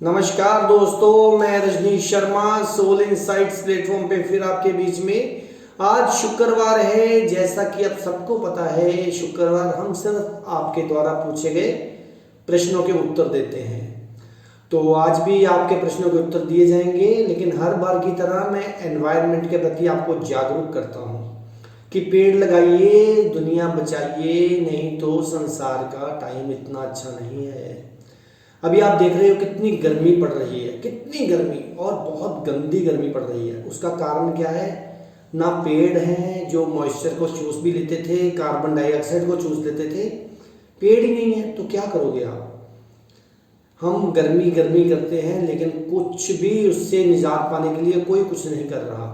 नमस्कार दोस्तों, मैं Rajneesh Sharma Soul Insights platform पे फिर आपके बीच में। आज शुक्रवार है, जैसा कि आप सबको पता है शुक्रवार हम सिर्फ आपके द्वारा पूछे गए प्रश्नों के उत्तर देते हैं। तो आज भी आपके प्रश्नों के उत्तर दिए जाएंगे, लेकिन हर बार की तरह मैं एनवायरनमेंट के प्रति आपको जागरूक करता हूँ कि पेड़ लगाइए, दुनिया बचाइए, नहीं तो संसार का टाइम इतना अच्छा नहीं है। अभी आप देख रहे हो कितनी गर्मी पड़ रही है, कितनी गर्मी, और बहुत गंदी गर्मी पड़ रही है। उसका कारण क्या है? ना पेड़ हैं जो मॉइस्चर को चूस भी लेते थे, कार्बन डाइऑक्साइड को चूस लेते थे। पेड़ ही नहीं है तो क्या करोगे आप? हम गर्मी गर्मी करते हैं, लेकिन कुछ भी उससे निजात पाने के लिए कोई कुछ नहीं कर रहा।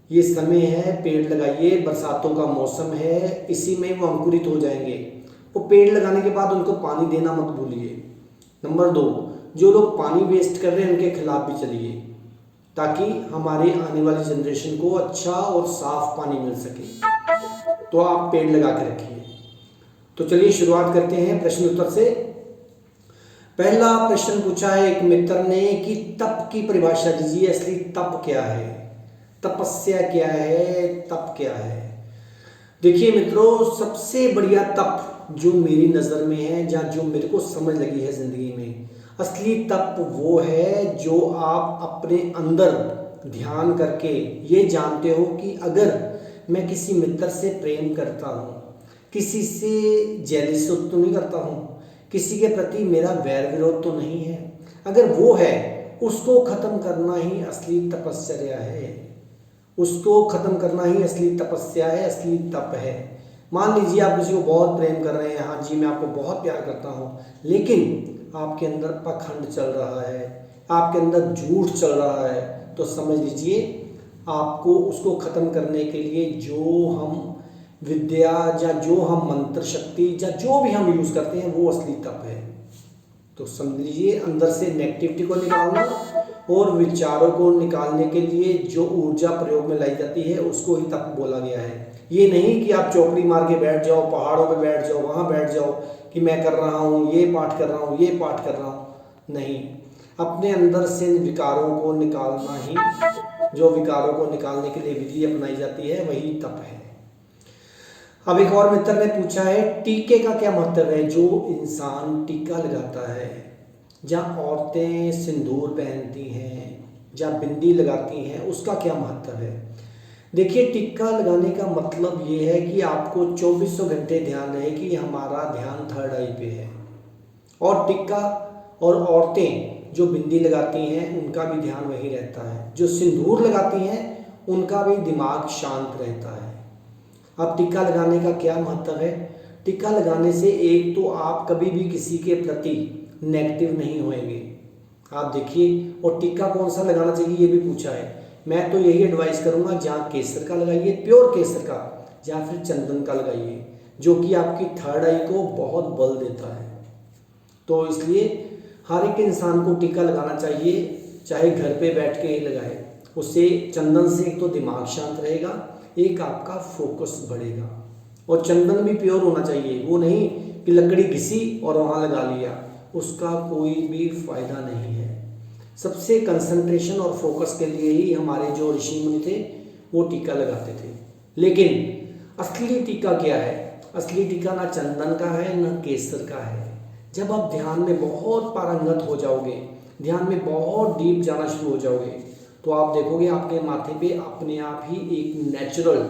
ये समय है, पेड़ लगाइए, बरसातों का मौसम है, इसी में वो अंकुरित हो जाएंगे। वो पेड़ लगाने के बाद उनको पानी देना मत भूलिए। नंबर 2, जो लोग पानी वेस्ट कर रहे हैं उनके खिलाफ भी चलिए, ताकि हमारे आने वाली जनरेशन को अच्छा और साफ पानी मिल सके। तो आप पेड़ लगा के रखिए। तो चलिए शुरुआत करते हैं प्रश्न उत्तर से। पहला प्रश्न पूछा है एक मित्र ने कि तप की परिभाषा दीजिए। असली तप क्या है? तपस्या क्या है? तप क्या है? देखिए मित्रों, सबसे बढ़िया तप जो मेरी नज़र में है, या जो मेरे को समझ लगी है ज़िंदगी में, असली तप वो है जो आप अपने अंदर ध्यान करके ये जानते हो कि अगर मैं किसी मित्र से प्रेम करता हूँ, किसी से जेलसी तो नहीं करता हूँ, किसी के प्रति मेरा वैर विरोध तो नहीं है, अगर वो है, उसको ख़त्म करना ही असली तपस्या है। उसको ख़त्म करना ही असली तपस्या है, असली तप है। मान लीजिए आप किसी को बहुत प्रेम कर रहे हैं, हाँ जी मैं आपको बहुत प्यार करता हूँ, लेकिन आपके अंदर पाखंड चल रहा है, आपके अंदर झूठ चल रहा है, तो समझ लीजिए आपको उसको ख़त्म करने के लिए जो हम विद्या या जो हम मंत्र शक्ति या जो भी हम यूज़ करते हैं वो असली तप है। तो समझ लीजिए अंदर से नेगेटिविटी को निकालना और विचारों को निकालने के लिए जो ऊर्जा प्रयोग में लाई जाती है उसको ही तप बोला गया है। ये नहीं कि आप चौकड़ी मार के बैठ जाओ, पहाड़ों पे बैठ जाओ, वहाँ बैठ जाओ कि मैं कर रहा हूँ, ये पाठ कर रहा हूँ, ये पाठ कर रहा हूँ। नहीं, अपने अंदर से विकारों को निकालना ही, जो विकारों को निकालने के लिए विधि अपनाई जाती है, वही तप है। अब एक और मित्र ने पूछा है टीके का क्या महत्व है? जो इंसान टीका लगाता है, जहाँ औरतें सिंदूर पहनती हैं, जहाँ बिंदी लगाती हैं, उसका क्या महत्व है? देखिए, टीका लगाने का मतलब ये है कि आपको 2400 घंटे ध्यान रहे कि हमारा ध्यान थर्ड आई पे है। और टीका और औरतें जो बिंदी लगाती हैं उनका भी ध्यान वही रहता है, जो सिंदूर लगाती हैं उनका भी दिमाग शांत रहता है। अब टीका लगाने का क्या महत्व है? टीका लगाने से एक तो आप कभी भी किसी के प्रति नेगेटिव नहीं होएंगे। आप देखिए, और टीका कौन सा लगाना चाहिए ये भी पूछा है। मैं तो यही एडवाइस करूँगा, जहाँ केसर का लगाइए, प्योर केसर का, या फिर चंदन का लगाइए, जो कि आपकी थर्ड आई को बहुत बल देता है। तो इसलिए हर एक इंसान को टीका लगाना चाहिए, चाहे घर पे बैठ के ही लगाए। उससे चंदन से एक तो दिमाग शांत रहेगा, एक आपका फोकस बढ़ेगा। और चंदन भी प्योर होना चाहिए, वो नहीं कि लकड़ी घिसी और वहाँ लगा लिया, उसका कोई भी फायदा नहीं है। सबसे कंसंट्रेशन और फोकस के लिए ही हमारे जो ऋषि मुनि थे वो टीका लगाते थे। लेकिन असली टीका क्या है? असली टीका ना चंदन का है ना केसर का है। जब आप ध्यान में बहुत पारंगत हो जाओगे, ध्यान में बहुत डीप जाना शुरू हो जाओगे, तो आप देखोगे आपके माथे पे अपने आप ही एक नेचुरल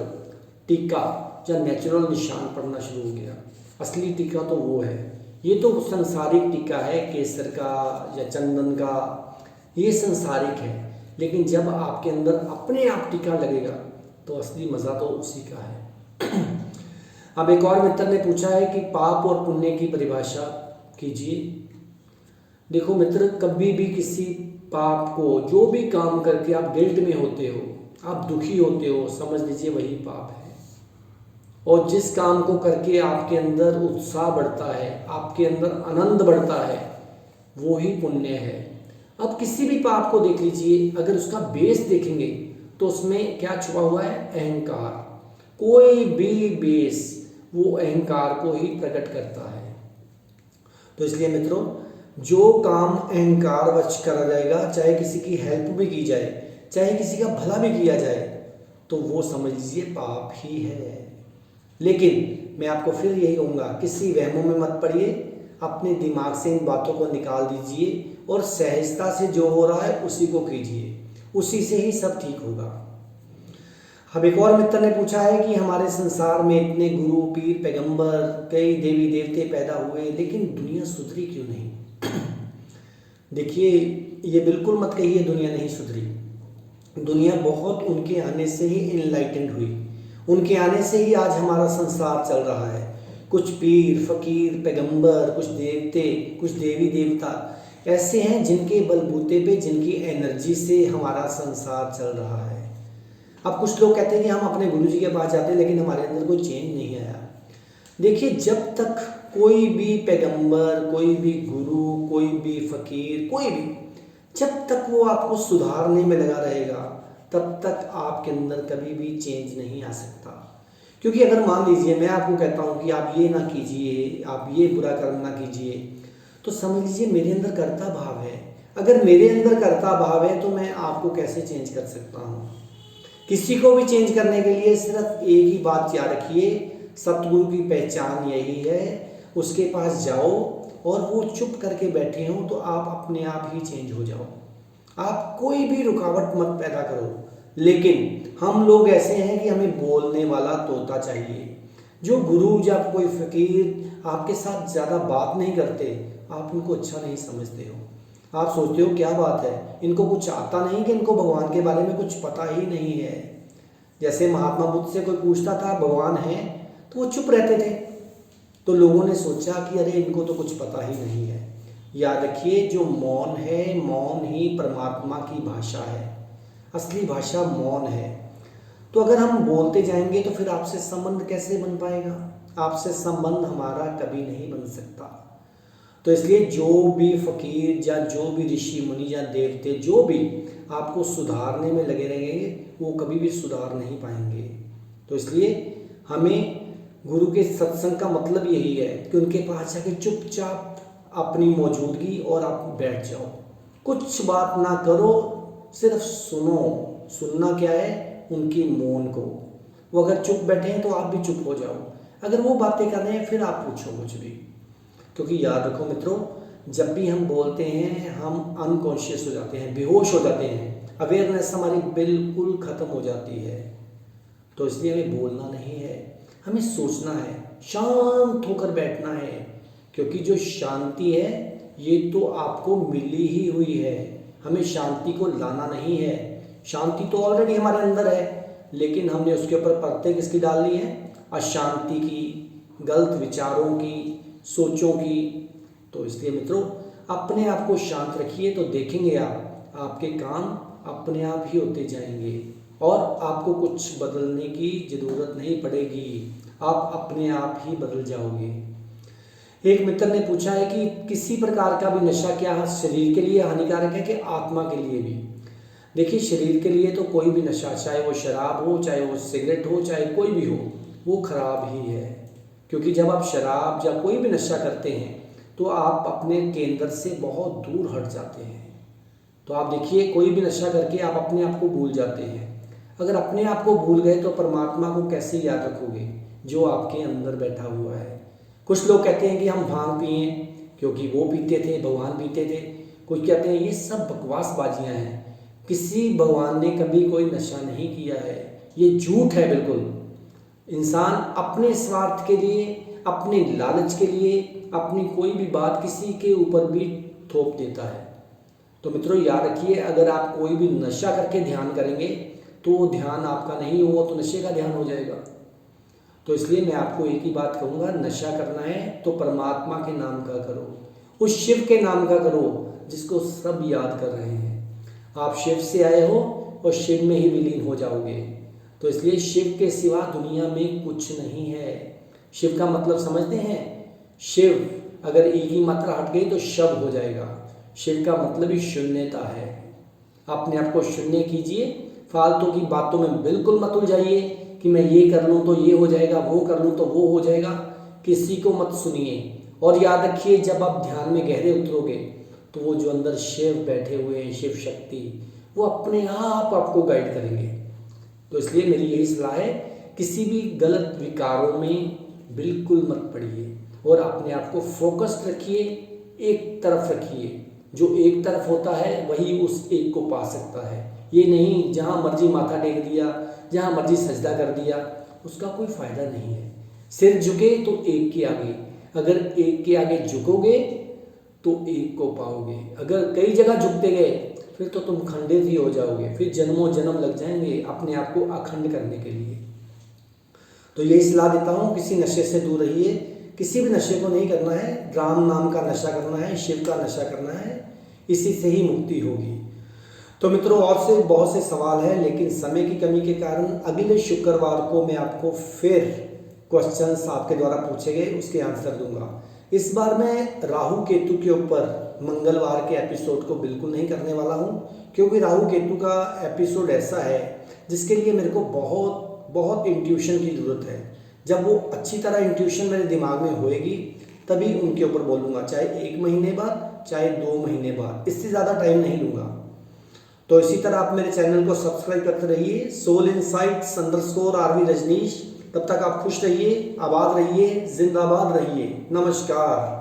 टीका या नेचुरल निशान पड़ना शुरू हो गया। असली टीका तो वो है। ये तो संसारिक टीका है, केसर का या चंदन का, ये संसारिक है। लेकिन जब आपके अंदर अपने आप टीका लगेगा तो असली मज़ा तो उसी का है। अब एक और मित्र ने पूछा है कि पाप और पुण्य की परिभाषा कीजिए। देखो मित्र, कभी भी किसी पाप को, जो भी काम करके आप गिल्ट में होते हो, आप दुखी होते हो, समझ लीजिए वही पाप है। और जिस काम को करके आपके अंदर उत्साह बढ़ता है, आपके अंदर आनंद बढ़ता है, वो ही पुण्य है। अब किसी भी पाप को देख लीजिए, अगर उसका बेस देखेंगे तो उसमें क्या छुपा हुआ है? अहंकार। कोई भी बेस वो अहंकार को ही प्रकट करता है। तो इसलिए मित्रों, जो काम अहंकारवश करा जाएगा, चाहे किसी की हेल्प भी की जाए, चाहे किसी का भला भी किया जाए, तो वो समझ लीजिए पाप ही है। लेकिन मैं आपको फिर यही कहूँगा, किसी वहमों में मत पड़िए, अपने दिमाग से इन बातों को निकाल दीजिए और सहजता से जो हो रहा है उसी को कीजिए, उसी से ही सब ठीक होगा। अब एक और मित्र ने पूछा है कि हमारे संसार में इतने गुरु, पीर, पैगंबर, कई देवी देवते पैदा हुए, लेकिन दुनिया सुधरी क्यों नहीं? देखिए, ये बिल्कुल मत कहिए दुनिया नहीं सुधरी। दुनिया बहुत उनके आने से ही इनलाइटेंड हुई, उनके आने से ही आज हमारा संसार चल रहा है। कुछ पीर, फकीर, पैगंबर, कुछ देवते, कुछ देवी देवता ऐसे हैं जिनके बलबूते पे, जिनकी एनर्जी से हमारा संसार चल रहा है। अब कुछ लोग कहते हैं कि हम अपने गुरु जी के पास जाते हैं लेकिन हमारे अंदर कोई चेंज नहीं आया। देखिए, जब तक कोई भी पैगंबर, कोई भी गुरु, कोई भी फकीर, कोई भी, जब तक वो आपको सुधारने में लगा रहेगा, तब तक आपके अंदर कभी भी चेंज नहीं आ सकता। क्योंकि अगर मान लीजिए मैं आपको कहता हूँ कि आप ये ना कीजिए, आप ये बुरा कर्म ना कीजिए, तो समझ लीजिए मेरे अंदर कर्ता भाव है। अगर मेरे अंदर कर्ता भाव है तो मैं आपको कैसे चेंज कर सकता हूँ? किसी को भी चेंज करने के लिए सिर्फ एक ही बात याद रखिए, सतगुरु की पहचान यही है, उसके पास जाओ और वो चुप करके बैठे हों तो आप अपने आप ही चेंज हो जाओ। आप कोई भी रुकावट मत पैदा करो। लेकिन हम लोग ऐसे हैं कि हमें बोलने वाला तोता चाहिए। जो गुरु या कोई फकीर आपके साथ ज़्यादा बात नहीं करते, आप उनको अच्छा नहीं समझते हो। आप सोचते हो क्या बात है, इनको कुछ आता नहीं कि इनको भगवान के बारे में कुछ पता ही नहीं है। जैसे महात्मा बुद्ध से कोई पूछता था भगवान है, तो वो चुप रहते थे। तो लोगों ने सोचा कि अरे इनको तो कुछ पता ही नहीं है। याद रखिए, जो मौन है, मौन ही परमात्मा की भाषा है। असली भाषा मौन है। तो अगर हम बोलते जाएंगे तो फिर आपसे संबंध कैसे बन पाएगा? आपसे संबंध हमारा कभी नहीं बन सकता। तो इसलिए जो भी फकीर या जो भी ऋषि मुनि या देवते जो भी आपको सुधारने में लगे रहेंगे, वो कभी भी सुधार नहीं पाएंगे। तो इसलिए हमें गुरु के सत्संग का मतलब यही है कि उनके पास जाके चुपचाप अपनी मौजूदगी और आप बैठ जाओ, कुछ बात ना करो, सिर्फ सुनो। सुनना क्या है? उनकी मौन को। वो अगर चुप बैठे हैं तो आप भी चुप हो जाओ। अगर वो बातें कर रहे हैं फिर आप पूछो कुछ भी। क्योंकि याद रखो मित्रों, जब भी हम बोलते हैं हम अनकॉन्शियस हो जाते हैं, बेहोश हो जाते हैं, अवेयरनेस हमारी बिल्कुल ख़त्म हो जाती है। तो इसलिए हमें बोलना नहीं है, हमें सोचना है, शांत होकर बैठना है। क्योंकि जो शांति है ये तो आपको मिली ही हुई है, हमें शांति को लाना नहीं है। शांति तो ऑलरेडी हमारे अंदर है, लेकिन हमने उसके ऊपर परतें किसकी डाल ली है? अशांति की, गलत विचारों की, सोचों की। तो इसलिए मित्रों, अपने आप को शांत रखिए तो देखेंगे आप, आपके काम अपने आप ही होते जाएंगे और आपको कुछ बदलने की ज़रूरत नहीं पड़ेगी। आप अपने आप ही बदल जाओगे। एक मित्र ने पूछा है कि किसी प्रकार का भी नशा क्या शरीर के लिए हानिकारक है कि आत्मा के लिए भी? देखिए, शरीर के लिए तो कोई भी नशा, चाहे वो शराब हो, चाहे वो सिगरेट हो, चाहे कोई भी हो, वो खराब ही है। क्योंकि जब आप शराब या कोई भी नशा करते हैं तो आप अपने केंद्र से बहुत दूर हट जाते हैं। तो आप देखिए, कोई भी नशा करके आप अपने आप को भूल जाते हैं। अगर अपने आप को भूल गए तो परमात्मा को कैसे याद रखोगे जो आपके अंदर बैठा हुआ है? कुछ लोग कहते हैं कि हम भांग पिए क्योंकि वो पीते थे, भगवान पीते थे। कुछ कहते हैं ये सब बकवासबाजियाँ हैं, किसी भगवान ने कभी कोई नशा नहीं किया है, ये झूठ है बिल्कुल। इंसान अपने स्वार्थ के लिए, अपने लालच के लिए अपनी कोई भी बात किसी के ऊपर भी थोप देता है। तो मित्रों याद रखिए, अगर आप कोई भी नशा करके ध्यान करेंगे तो ध्यान आपका नहीं होगा, तो नशे का ध्यान हो जाएगा। तो इसलिए मैं आपको एक ही बात कहूँगा, नशा करना है तो परमात्मा के नाम का करो, उस शिव के नाम का करो जिसको सब याद कर रहे हैं। आप शिव से आए हो और शिव में ही विलीन हो जाओगे। तो इसलिए शिव के सिवा दुनिया में कुछ नहीं है। शिव का मतलब समझते हैं? शिव अगर एक ही मात्रा हट गई तो शव हो जाएगा। शिव का मतलब ही शून्यता है। अपने आप को शून्य कीजिए, फालतू की बातों में बिल्कुल मत उलझाइए कि मैं ये कर लूँ तो ये हो जाएगा, वो कर लूँ तो वो हो जाएगा। किसी को मत सुनिए, और याद रखिए, जब आप ध्यान में गहरे उतरोगे तो वो जो अंदर शिव बैठे हुए हैं, शिव शक्ति, वो अपने आप आपको गाइड करेंगे। तो इसलिए मेरी यही सलाह है, किसी भी गलत विकारों में बिल्कुल मत पड़िए और अपने आप को फोकस्ड रखिए, एक तरफ रखिए। जो एक तरफ होता है वही उस एक को पा सकता है। ये नहीं जहाँ मर्जी माथा टेक दिया, जहाँ मर्जी सजदा कर दिया, उसका कोई फायदा नहीं है। सिर झुके तो एक के आगे, अगर एक के आगे झुकोगे तो एक को पाओगे। अगर कई जगह झुकते गए फिर तो तुम खंडित ही हो जाओगे, फिर जन्मों जन्म लग जाएंगे अपने आप को अखंड करने के लिए। तो यही सलाह देता हूँ, किसी नशे से दूर रहिए, किसी भी नशे को नहीं करना है। राम नाम का नशा करना है, शिव का नशा करना है, इसी से ही मुक्ति होगी। तो मित्रों, और से बहुत से सवाल हैं, लेकिन समय की कमी के कारण अगले शुक्रवार को मैं आपको फिर क्वेश्चंस आपके द्वारा पूछे गए उसके आंसर दूंगा। इस बार मैं राहु केतु के ऊपर मंगलवार के एपिसोड को बिल्कुल नहीं करने वाला हूँ, क्योंकि राहु केतु का एपिसोड ऐसा है जिसके लिए मेरे को बहुत बहुत इंट्यूशन की ज़रूरत है। जब वो अच्छी तरह इंट्यूशन मेरे दिमाग में होएगी तभी उनके ऊपर बोलूँगा, चाहे 1 महीने बाद, चाहे 2 महीने बाद, इससे ज़्यादा टाइम नहीं लूँगा। तो इसी तरह आप मेरे चैनल को सब्सक्राइब करते रहिए, सोल इनसाइट्स _RV रजनीश। तब तक आप खुश रहिए, आबाद रहिए, जिंदाबाद रहिए। नमस्कार।